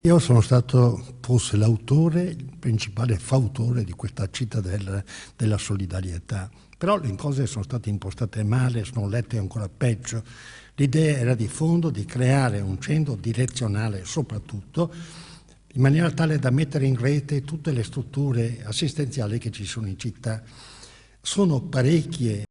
Io sono stato forse l'autore, il principale fautore di questa cittadella della solidarietà, però le cose sono state impostate male, sono lette ancora peggio. L'idea era di fondo di creare un centro direzionale soprattutto, in maniera tale da mettere in rete tutte le strutture assistenziali che ci sono in città. Sono parecchie.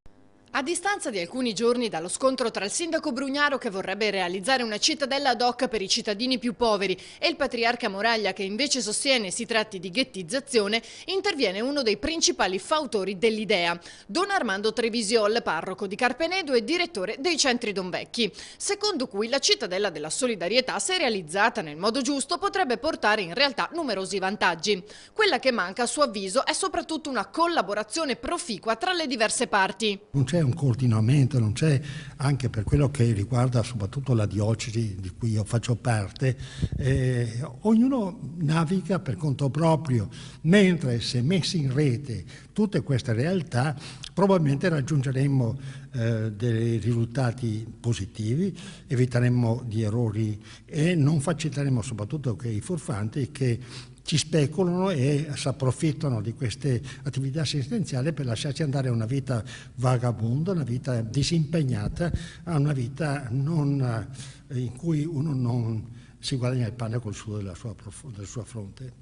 A distanza di alcuni giorni dallo scontro tra il sindaco Brugnaro, che vorrebbe realizzare una cittadella ad hoc per i cittadini più poveri, e il patriarca Moraglia, che invece sostiene si tratti di ghettizzazione, interviene uno dei principali fautori dell'idea, Don Armando Trevisiol, parroco di Carpenedo e direttore dei Centri Don Vecchi, secondo cui la cittadella della solidarietà, se realizzata nel modo giusto, potrebbe portare in realtà numerosi vantaggi. Quella che manca, a suo avviso, è soprattutto una collaborazione proficua tra le diverse parti. Non c'è un coordinamento, non c'è, anche per quello che riguarda soprattutto la diocesi di cui io faccio parte, ognuno naviga per conto proprio, mentre se messi in rete tutte queste realtà probabilmente raggiungeremmo dei risultati positivi, eviteremmo gli errori e non faciliteremo soprattutto che i furfanti che ci speculano e si approfittano di queste attività assistenziali per lasciarci andare a una vita vagabonda, una vita disimpegnata, a una vita in cui uno non si guadagna il pane col suo del suo fronte.